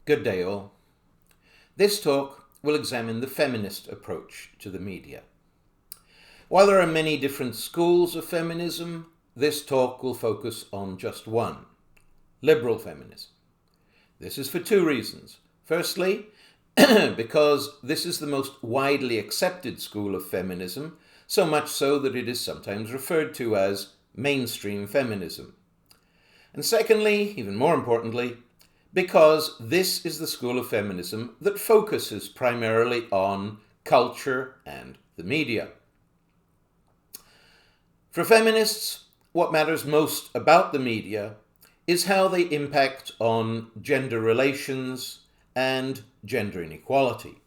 Good day all. This talk will examine the feminist approach to the media. While there are many different schools of feminism, this talk will focus on just one, liberal feminism. This is for two reasons. Firstly, because this is the most widely accepted school of feminism, so much so that it is sometimes referred to as mainstream feminism. And secondly, even more importantly, because this is the school of feminism that focuses primarily on culture and the media. For feminists, what matters most about the media is how they impact on gender relations and gender inequality.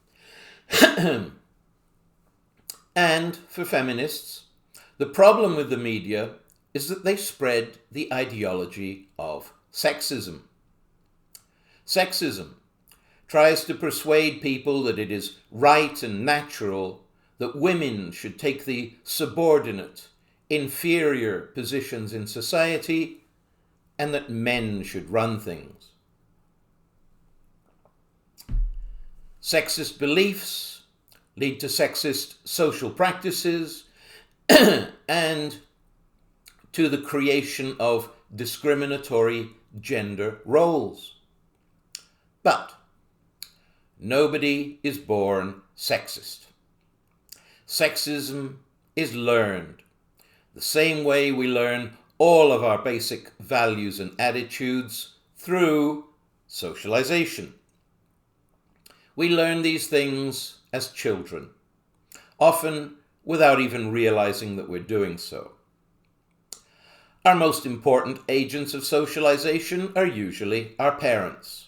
And for feminists, the problem with the media is that they spread the ideology of sexism. Sexism tries to persuade people that it is right and natural that women should take the subordinate, inferior positions in society and that men should run things. Sexist beliefs lead to sexist social practices and to the creation of discriminatory gender roles. But nobody is born sexist. Sexism is learned, the same way we learn all of our basic values and attitudes through socialization. We learn these things as children, often without even realizing that we're doing so. Our most important agents of socialization are usually our parents.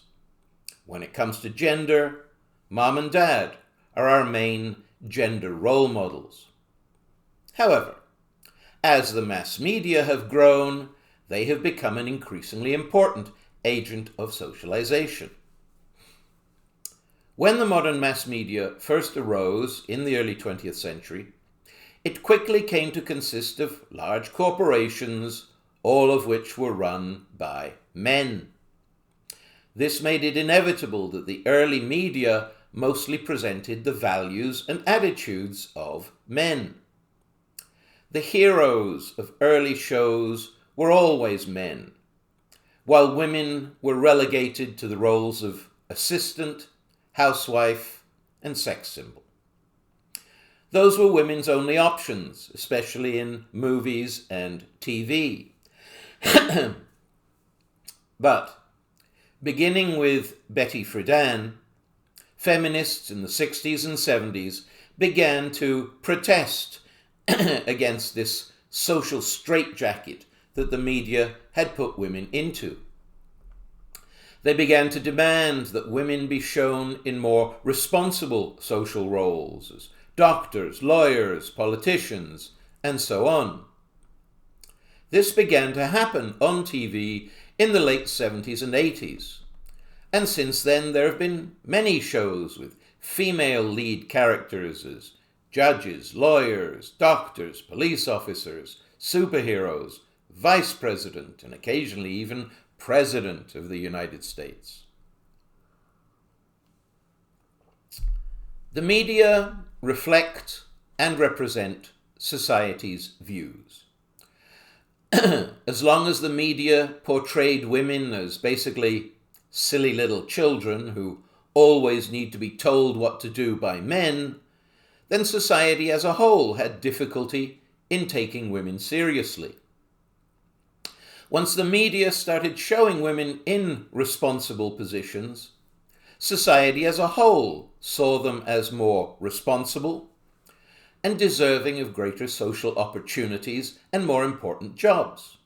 When it comes to gender, mom and dad are our main gender role models. However, as the mass media have grown, they have become an increasingly important agent of socialization. When the modern mass media first arose in the early 20th century, it quickly came to consist of large corporations, all of which were run by men. This made it inevitable that the early media mostly presented the values and attitudes of men. The heroes of early shows were always men, while women were relegated to the roles of assistant, housewife, and sex symbol. Those were women's only options, especially in movies and TV. But beginning with Betty Friedan, feminists in the 60s and 70s began to protest against this social straitjacket that the media had put women into. They began to demand that women be shown in more responsible social roles as doctors, lawyers, politicians, and so on. This began to happen on TV in the late 70s and 80s. And since then, there have been many shows with female lead characters as judges, lawyers, doctors, police officers, superheroes, vice president, and occasionally even president of the United States. The media reflect and represent society's views. As long as the media portrayed women as basically silly little children who always need to be told what to do by men, then society as a whole had difficulty in taking women seriously. Once the media started showing women in responsible positions, society as a whole saw them as more responsible and deserving of greater social opportunities and more important jobs.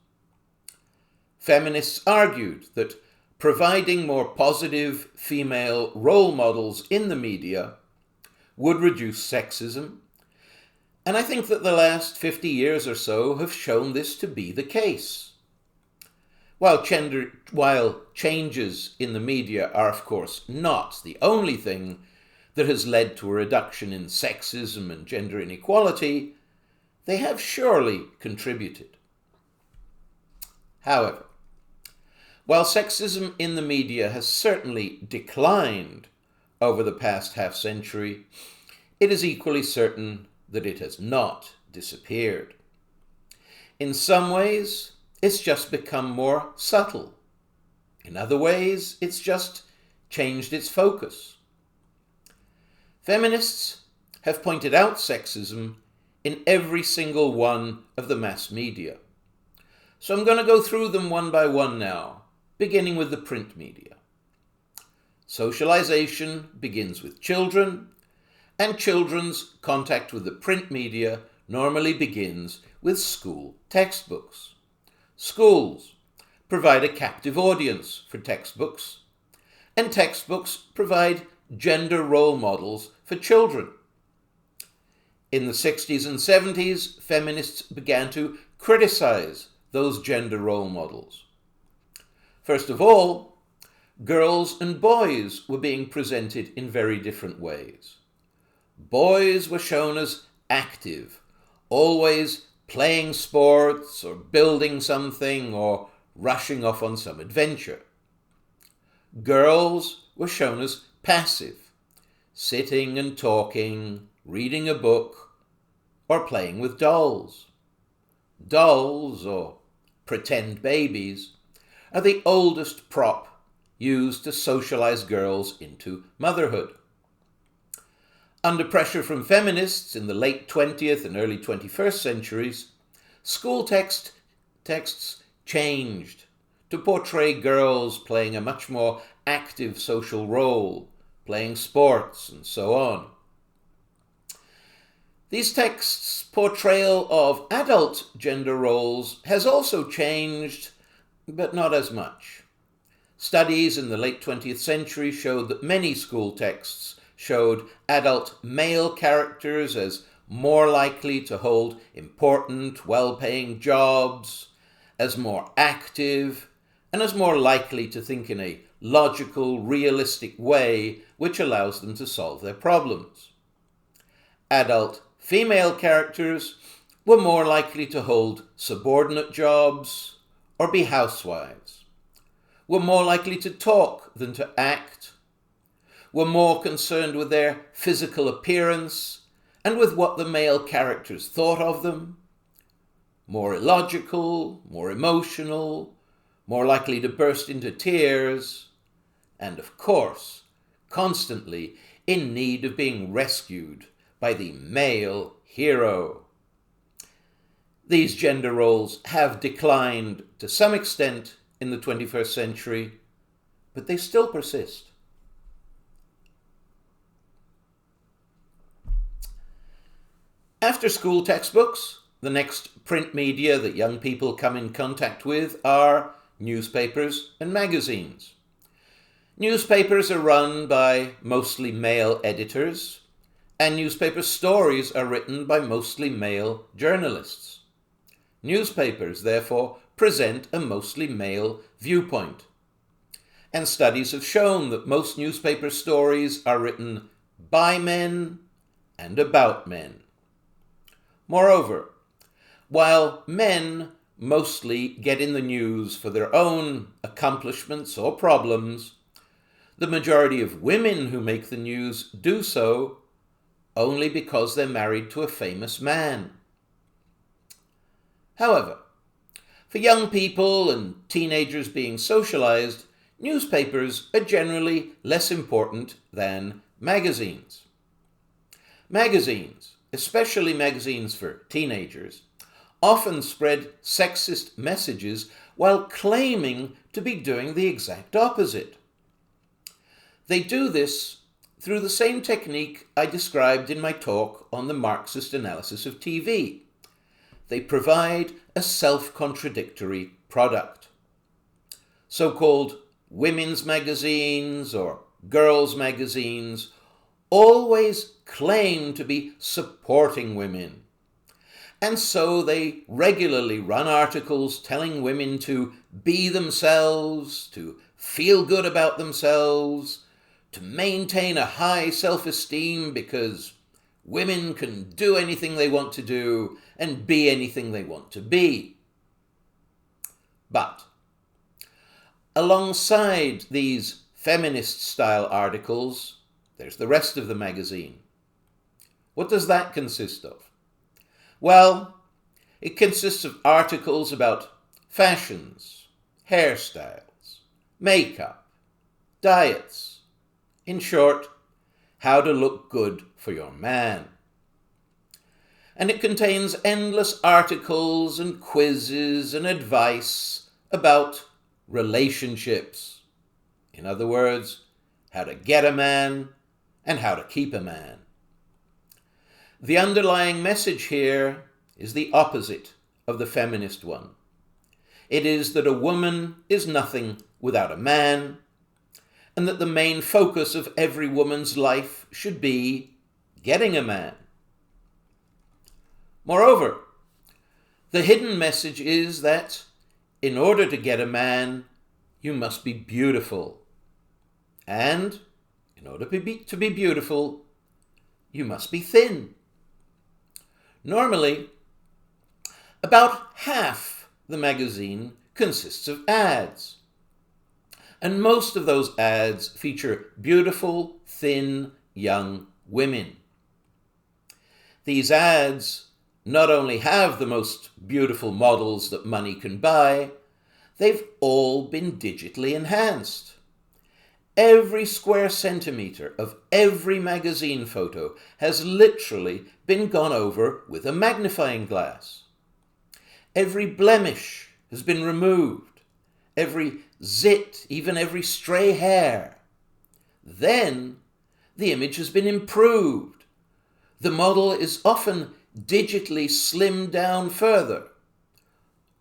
Feminists argued that providing more positive female role models in the media would reduce sexism, and I think that the last 50 years or so have shown this to be the case. While changes in the media are, of course, not the only thing that has led to a reduction in sexism and gender inequality, they have surely contributed. However, While sexism in the media has certainly declined over the past half-century, it is equally certain that it has not disappeared. In some ways, it's just become more subtle. In other ways, it's just changed its focus. Feminists have pointed out sexism in every single one of the mass media. So I'm going to go through them one by one now, beginning with the print media. Socialization begins with children, and children's contact with the print media normally begins with school textbooks. Schools provide a captive audience for textbooks, and textbooks provide gender role models for children. In the 60s and 70s, feminists began to criticize those gender role models. First of all, girls and boys were being presented in very different ways. Boys were shown as active, always playing sports or building something or rushing off on some adventure. Girls were shown as passive, sitting and talking, reading a book, or playing with dolls. Dolls, or pretend babies, are the oldest prop used to socialize girls into motherhood. Under pressure from feminists in the late 20th and early 21st centuries, school texts changed to portray girls playing a much more active social role, playing sports and so on. These texts' portrayal of adult gender roles has also changed, but not as much. Studies in the late 20th century showed that many school texts showed adult male characters as more likely to hold important, well-paying jobs, as more active, and as more likely to think in a logical, realistic way which allows them to solve their problems. Adult female characters were more likely to hold subordinate jobs or be housewives, were more likely to talk than to act, were more concerned with their physical appearance and with what the male characters thought of them, more illogical, more emotional, more likely to burst into tears, and of course, constantly in need of being rescued by the male hero. These gender roles have declined to some extent in the 21st century, but they still persist. After school textbooks, the next print media that young people come in contact with are newspapers and magazines. Newspapers are run by mostly male editors, and newspaper stories are written by mostly male journalists. Newspapers, therefore, present a mostly male viewpoint. And studies have shown that most newspaper stories are written by men and about men. Moreover, while men mostly get in the news for their own accomplishments or problems, the majority of women who make the news do so only because they're married to a famous man. However, for young people and teenagers being socialized, newspapers are generally less important than magazines. Magazines, especially magazines for teenagers, often spread sexist messages while claiming to be doing the exact opposite. They do this through the same technique I described in my talk on the Marxist analysis of TV. They provide a self-contradictory product. So-called women's magazines or girls' magazines always claim to be supporting women. And so they regularly run articles telling women to be themselves, to feel good about themselves, to maintain a high self-esteem because women can do anything they want to do and be anything they want to be. But alongside these feminist-style articles, there's the rest of the magazine. What does that consist of? Well, it consists of articles about fashions, hairstyles, makeup, diets. In short, how to look good for your man. And it contains endless articles and quizzes and advice about relationships. In other words, how to get a man and how to keep a man. The underlying message here is the opposite of the feminist one. It is that a woman is nothing without a man, and that the main focus of every woman's life should be getting a man. Moreover, the hidden message is that in order to get a man, you must be beautiful. And in order to be beautiful, you must be thin. Normally, about half the magazine consists of ads. And most of those ads feature beautiful, thin, young women. These ads not only have the most beautiful models that money can buy, they've all been digitally enhanced. Every square centimeter of every magazine photo has literally been gone over with a magnifying glass. Every blemish has been removed, every zit, even every stray hair. Then the image has been improved. The model is often digitally slimmed down further,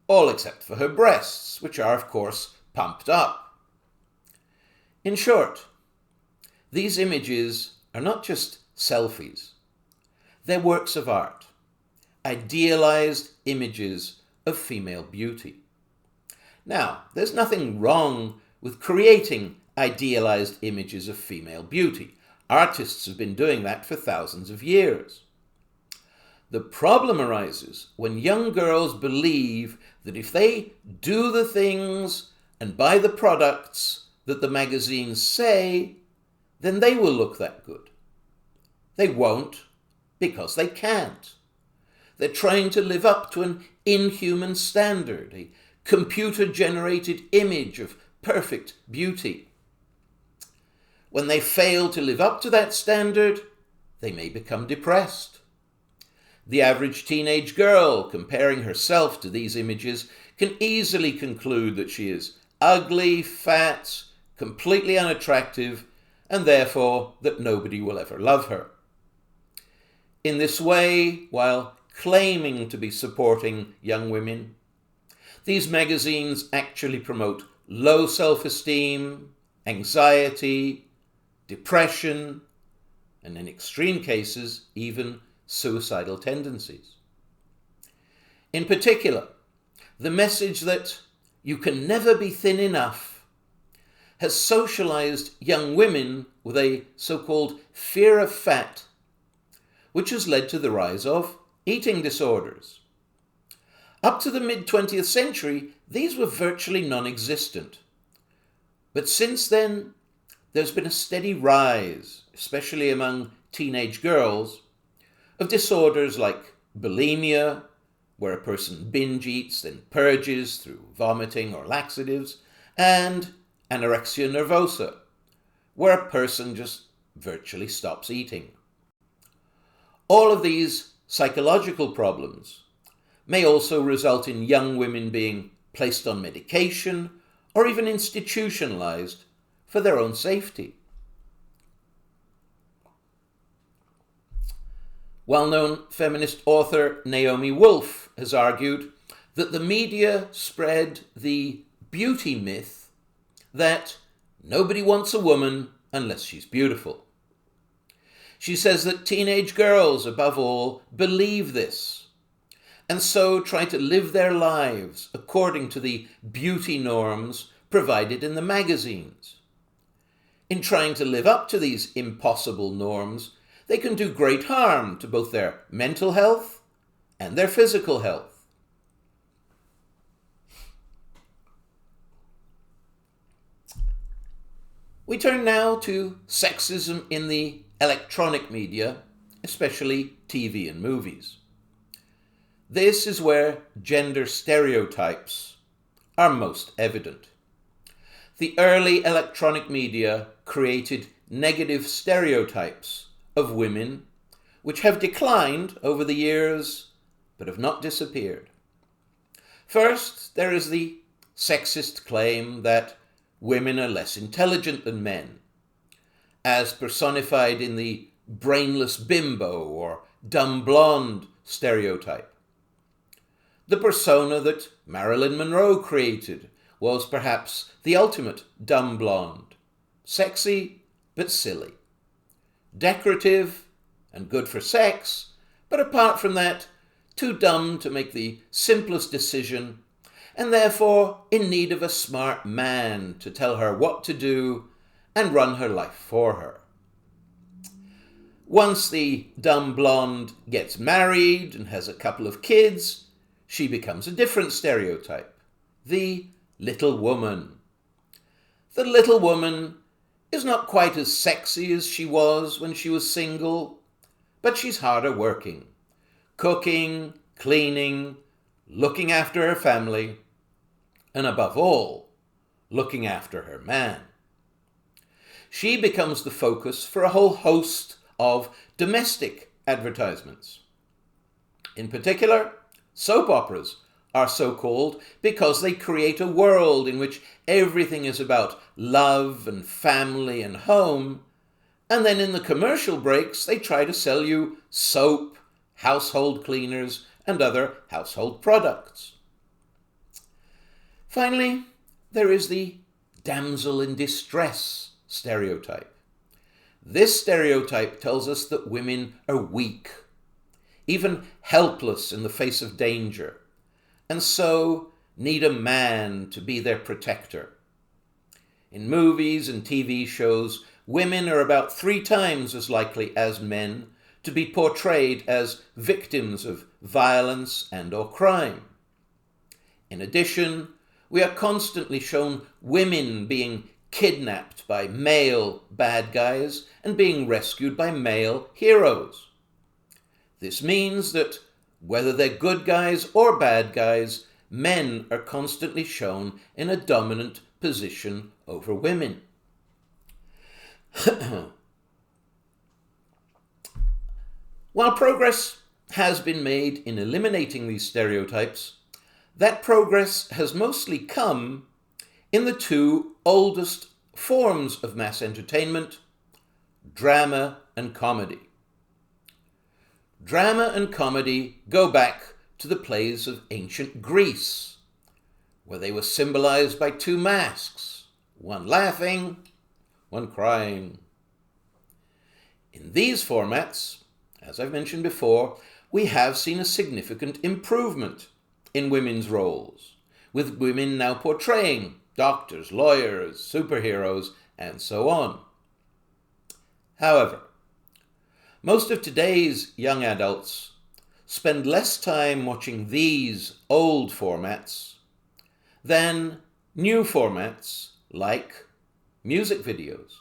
all except for her breasts, which are, of course, pumped up. In short, these images are not just selfies. They're works of art, idealized images of female beauty. Now, there's nothing wrong with creating idealized images of female beauty. Artists have been doing that for thousands of years. The problem arises when young girls believe that if they do the things and buy the products that the magazines say, then they will look that good. They won't, because they can't. They're trying to live up to an inhuman standard, a computer-generated image of perfect beauty. When they fail to live up to that standard, they may become depressed. The average teenage girl, comparing herself to these images, can easily conclude that she is ugly, fat, completely unattractive, and therefore that nobody will ever love her. In this way, while claiming to be supporting young women, these magazines actually promote low self-esteem, anxiety, depression, and in extreme cases, even suicidal tendencies. In particular, the message that you can never be thin enough has socialized young women with a so-called fear of fat, which has led to the rise of eating disorders. Up to the mid-20th century, these were virtually non-existent. But since then, there's been a steady rise, especially among teenage girls, of disorders like bulimia, where a person binge eats then purges through vomiting or laxatives, and anorexia nervosa, where a person just virtually stops eating. All of these psychological problems may also result in young women being placed on medication or even institutionalized for their own safety. Well-known feminist author Naomi Wolf has argued that the media spread the beauty myth that nobody wants a woman unless she's beautiful. She says that teenage girls, above all, believe this, and so try to live their lives according to the beauty norms provided in the magazines. In trying to live up to these impossible norms, they can do great harm to both their mental health and their physical health. We turn now to sexism in the electronic media, especially TV and movies. This is where gender stereotypes are most evident. The early electronic media created negative stereotypes of women, which have declined over the years, but have not disappeared. First, there is the sexist claim that women are less intelligent than men, as personified in the brainless bimbo or dumb blonde stereotype. The persona that Marilyn Monroe created was perhaps the ultimate dumb blonde, sexy but silly, decorative and good for sex, but apart from that, too dumb to make the simplest decision, and therefore in need of a smart man to tell her what to do and run her life for her. Once the dumb blonde gets married and has a couple of kids, she becomes a different stereotype, the little woman. The little woman is not quite as sexy as she was when she was single, but she's harder working, cooking, cleaning, looking after her family, and above all, looking after her man. She becomes the focus for a whole host of domestic advertisements. In particular, soap operas are so called because they create a world in which everything is about love and family and home, and then in the commercial breaks they try to sell you soap, household cleaners, and other household products. Finally, there is the damsel in distress stereotype. This stereotype tells us that women are weak, even helpless in the face of danger, and so need a man to be their protector. In movies and TV shows, women are about 3 times as likely as men to be portrayed as victims of violence and/or crime. In addition, we are constantly shown women being kidnapped by male bad guys and being rescued by male heroes. This means that whether they're good guys or bad guys, men are constantly shown in a dominant position over women. While progress has been made in eliminating these stereotypes, that progress has mostly come in the 2 oldest forms of mass entertainment, drama and comedy. Drama and comedy go back to the plays of ancient Greece, where they were symbolized by 2 masks, one laughing, one crying. In these formats, as I've mentioned before, we have seen a significant improvement in women's roles, with women now portraying doctors, lawyers, superheroes, and so on. However, most of today's young adults spend less time watching these old formats than new formats like music videos.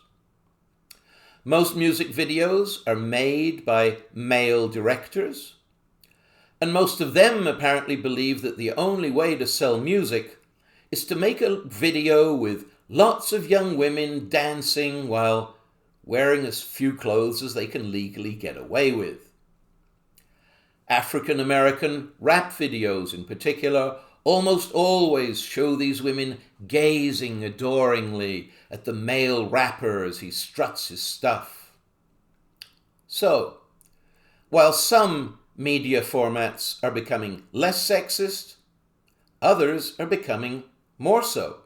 Most music videos are made by male directors, and most of them apparently believe that the only way to sell music is to make a video with lots of young women dancing while wearing as few clothes as they can legally get away with. African American rap videos in particular almost always show these women gazing adoringly at the male rapper as he struts his stuff. So, while some media formats are becoming less sexist, others are becoming more so.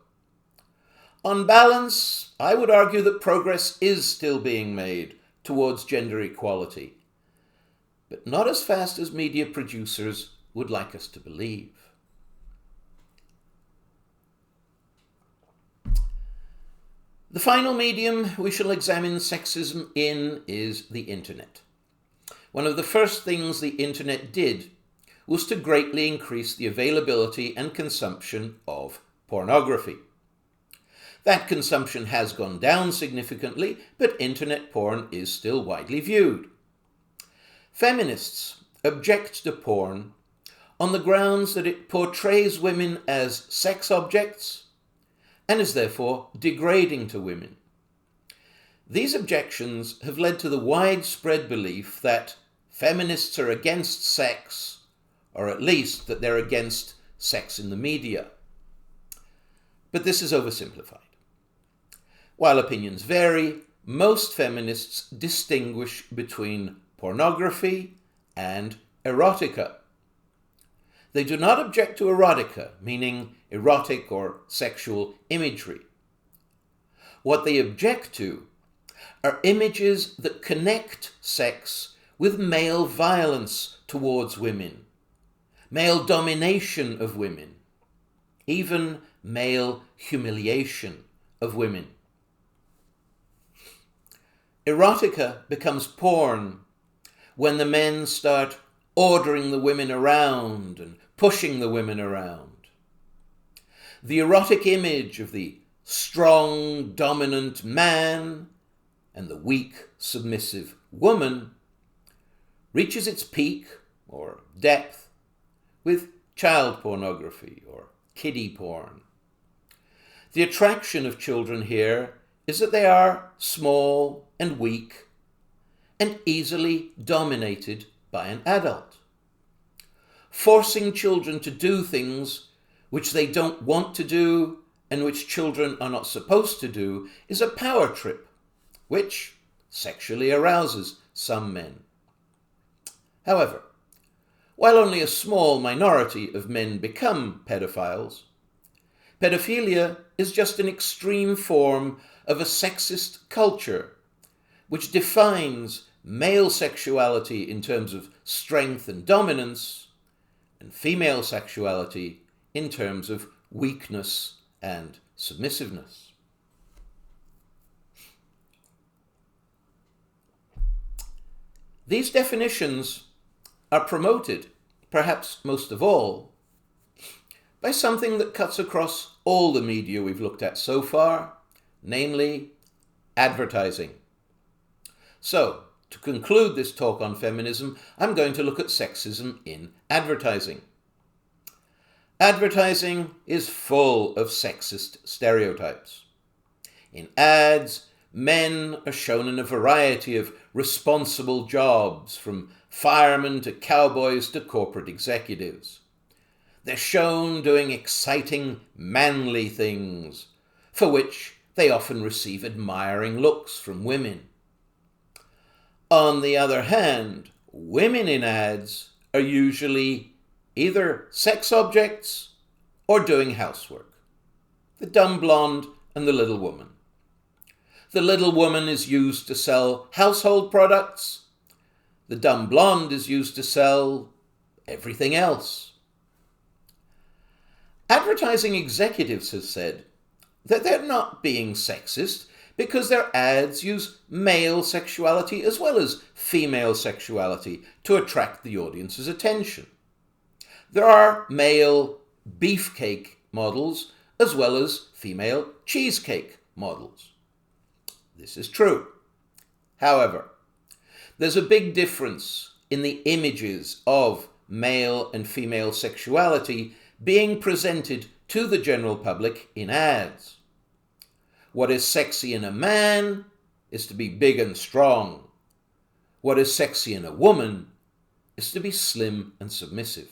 On balance, I would argue that progress is still being made towards gender equality, but not as fast as media producers would like us to believe. The final medium we shall examine sexism in is the internet. One of the first things the internet did was to greatly increase the availability and consumption of pornography. That consumption has gone down significantly, but internet porn is still widely viewed. Feminists object to porn on the grounds that it portrays women as sex objects and is therefore degrading to women. These objections have led to the widespread belief that feminists are against sex, or at least that they're against sex in the media. But this is oversimplified. While opinions vary, most feminists distinguish between pornography and erotica. They do not object to erotica, meaning erotic or sexual imagery. What they object to are images that connect sex with male violence towards women, male domination of women, even male humiliation of women. Erotica becomes porn when the men start ordering the women around and pushing the women around. The erotic image of the strong, dominant man and the weak, submissive woman reaches its peak or depth with child pornography or kiddie porn. The attraction of children here is that they are small and weak and easily dominated by an adult. Forcing children to do things which they don't want to do and which children are not supposed to do is a power trip, which sexually arouses some men. However, while only a small minority of men become pedophiles, pedophilia is just an extreme form of a sexist culture which defines male sexuality in terms of strength and dominance, and female sexuality in terms of weakness and submissiveness. These definitions are promoted, perhaps most of all, by something that cuts across all the media we've looked at so far, namely advertising. So, to conclude this talk on feminism, I'm going to look at sexism in advertising. Advertising is full of sexist stereotypes. In ads, men are shown in a variety of responsible jobs, from firemen to cowboys to corporate executives. They're shown doing exciting, manly things, for which they often receive admiring looks from women. On the other hand, women in ads are usually either sex objects or doing housework. The dumb blonde and the little woman. The little woman is used to sell household products. The dumb blonde is used to sell everything else. Advertising executives have said that they're not being sexist because their ads use male sexuality as well as female sexuality to attract the audience's attention. There are male beefcake models as well as female cheesecake models. This is true. However, there's a big difference in the images of male and female sexuality being presented to the general public in ads. What is sexy in a man is to be big and strong. What is sexy in a woman is to be slim and submissive.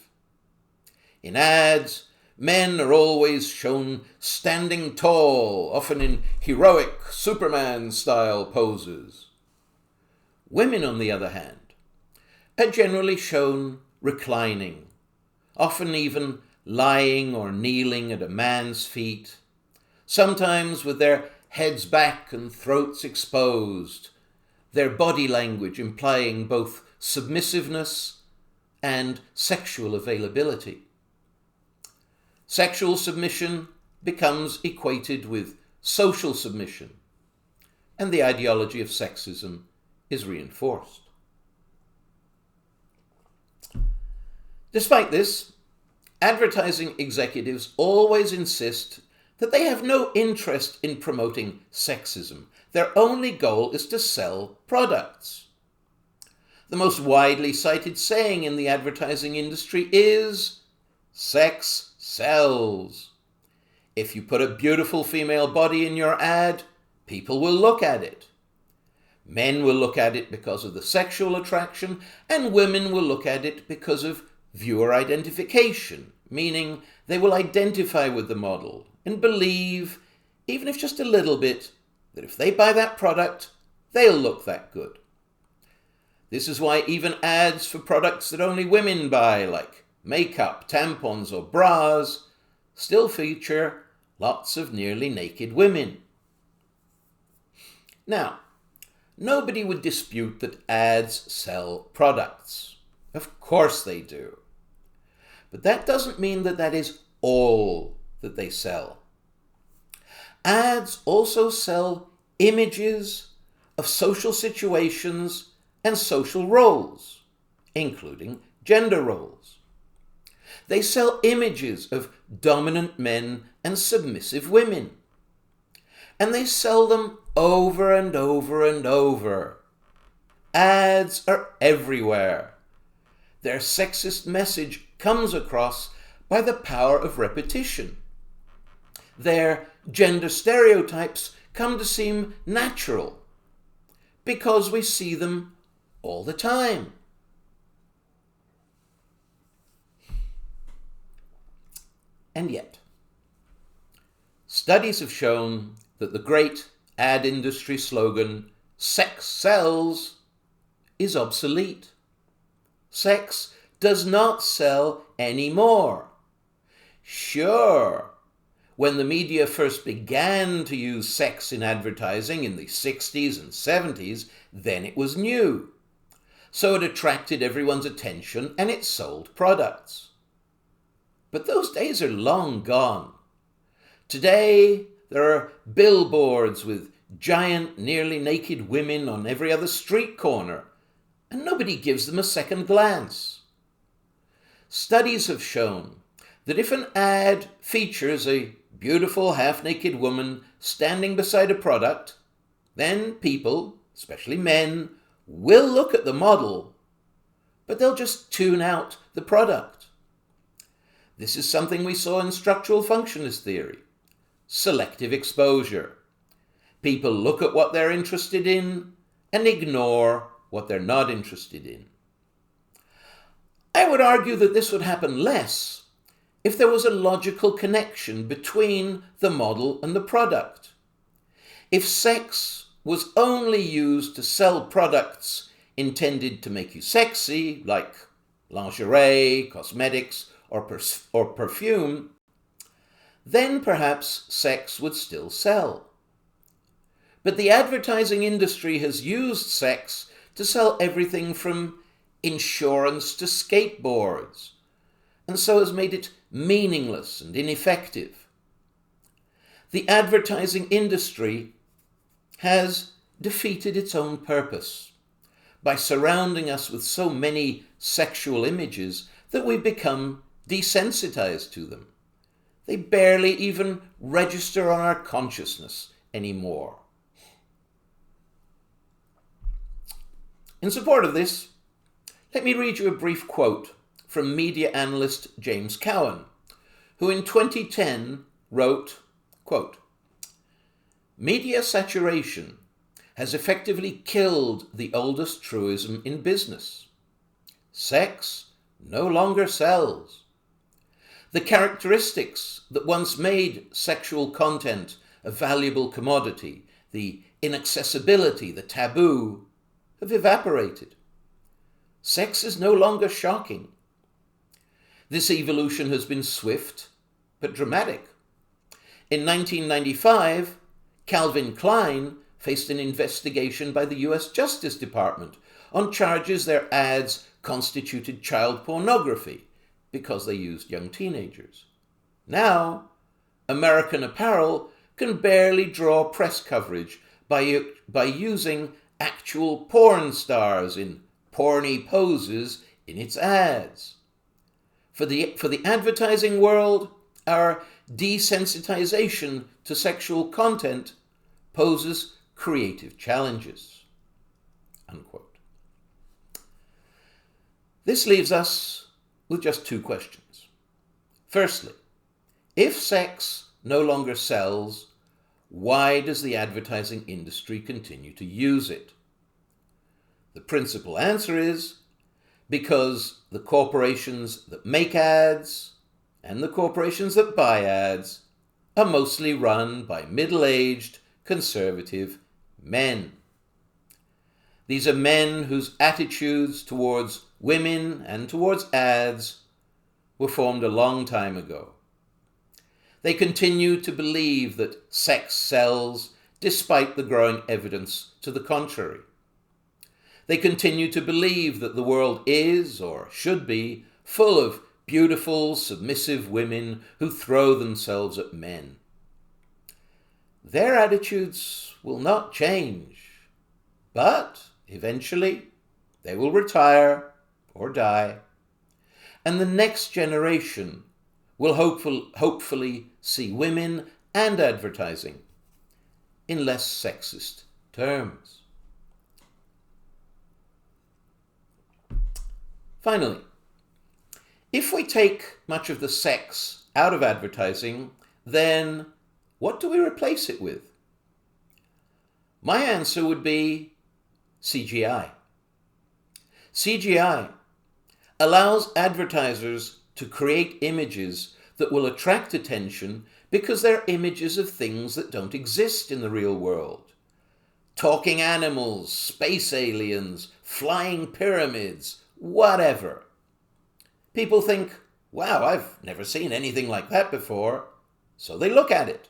In ads, men are always shown standing tall, often in heroic Superman-style poses. Women, on the other hand, are generally shown reclining, often even lying or kneeling at a man's feet, sometimes with their heads back and throats exposed, their body language implying both submissiveness and sexual availability. Sexual submission becomes equated with social submission, and the ideology of sexism is reinforced. Despite this, advertising executives always insist that they have no interest in promoting sexism. Their only goal is to sell products. The most widely cited saying in the advertising industry is, "Sex sells." If you put a beautiful female body in your ad, people will look at it. Men will look at it because of the sexual attraction, and women will look at it because of viewer identification, meaning they will identify with the model and believe, even if just a little bit, that if they buy that product, they'll look that good. This is why even ads for products that only women buy, like makeup, tampons, or bras, still feature lots of nearly naked women. Now, nobody would dispute that ads sell products. Of course they do. But that doesn't mean that that is all that they sell. Ads also sell images of social situations and social roles, including gender roles. They sell images of dominant men and submissive women. And they sell them over and over and over. Ads are everywhere. Their sexist message comes across by the power of repetition. Their gender stereotypes come to seem natural because we see them all the time. And yet, studies have shown that the great ad industry slogan, "Sex sells," is obsolete. Sex does not sell anymore. Sure, when the media first began to use sex in advertising in the 60s and 70s, then it was new. So it attracted everyone's attention and it sold products. But those days are long gone. Today, there are billboards with giant, nearly naked women on every other street corner, and nobody gives them a second glance. Studies have shown that if an ad features a beautiful half-naked woman standing beside a product, then people, especially men, will look at the model, but they'll just tune out the product. This is something we saw in structural functionist theory. Selective exposure. People look at what they're interested in and ignore what they're not interested in. I would argue that this would happen less if there was a logical connection between the model and the product. If sex was only used to sell products intended to make you sexy, like lingerie, cosmetics, or perfume, then perhaps sex would still sell. But the advertising industry has used sex to sell everything from insurance to skateboards, and so has made it meaningless and ineffective. The advertising industry has defeated its own purpose by surrounding us with so many sexual images that we become desensitized to them. They barely even register on our consciousness anymore. In support of this, let me read you a brief quote from media analyst James Cowan, who in 2010 wrote, quote, "Media saturation has effectively killed the oldest truism in business. Sex no longer sells. The characteristics that once made sexual content a valuable commodity, the inaccessibility, the taboo, have evaporated. Sex is no longer shocking. This evolution has been swift but dramatic. In 1995, Calvin Klein faced an investigation by the US Justice Department on charges their ads constituted child pornography because they used young teenagers. Now, American Apparel can barely draw press coverage by using actual porn stars in porny poses in its ads. For the advertising world, our desensitization to sexual content poses creative challenges." Unquote. This leaves us with just two questions. Firstly, if sex no longer sells, why does the advertising industry continue to use it? The principal answer is because the corporations that make ads and the corporations that buy ads are mostly run by middle-aged, conservative men. These are men whose attitudes towards women and towards ads were formed a long time ago. They continue to believe that sex sells despite the growing evidence to the contrary. They continue to believe that the world is, or should be, full of beautiful, submissive women who throw themselves at men. Their attitudes will not change, but eventually they will retire or die, and the next generation will hopefully see women and advertising in less sexist terms. Finally, if we take much of the sex out of advertising, then what do we replace it with? My answer would be CGI. CGI allows advertisers to create images that will attract attention because they're images of things that don't exist in the real world. Talking animals, space aliens, flying pyramids, whatever. People think, wow, I've never seen anything like that before, so they look at it.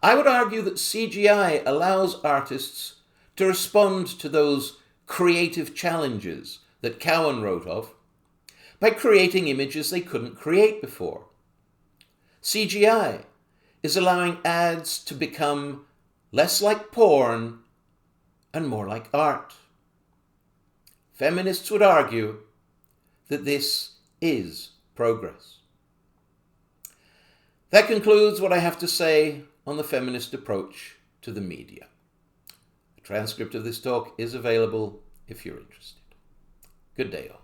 I would argue that CGI allows artists to respond to those creative challenges that Cowan wrote of by creating images they couldn't create before. CGI is allowing ads to become less like porn and more like art. Feminists would argue that this is progress. That concludes what I have to say on the feminist approach to the media. A transcript of this talk is available if you're interested. Good day all.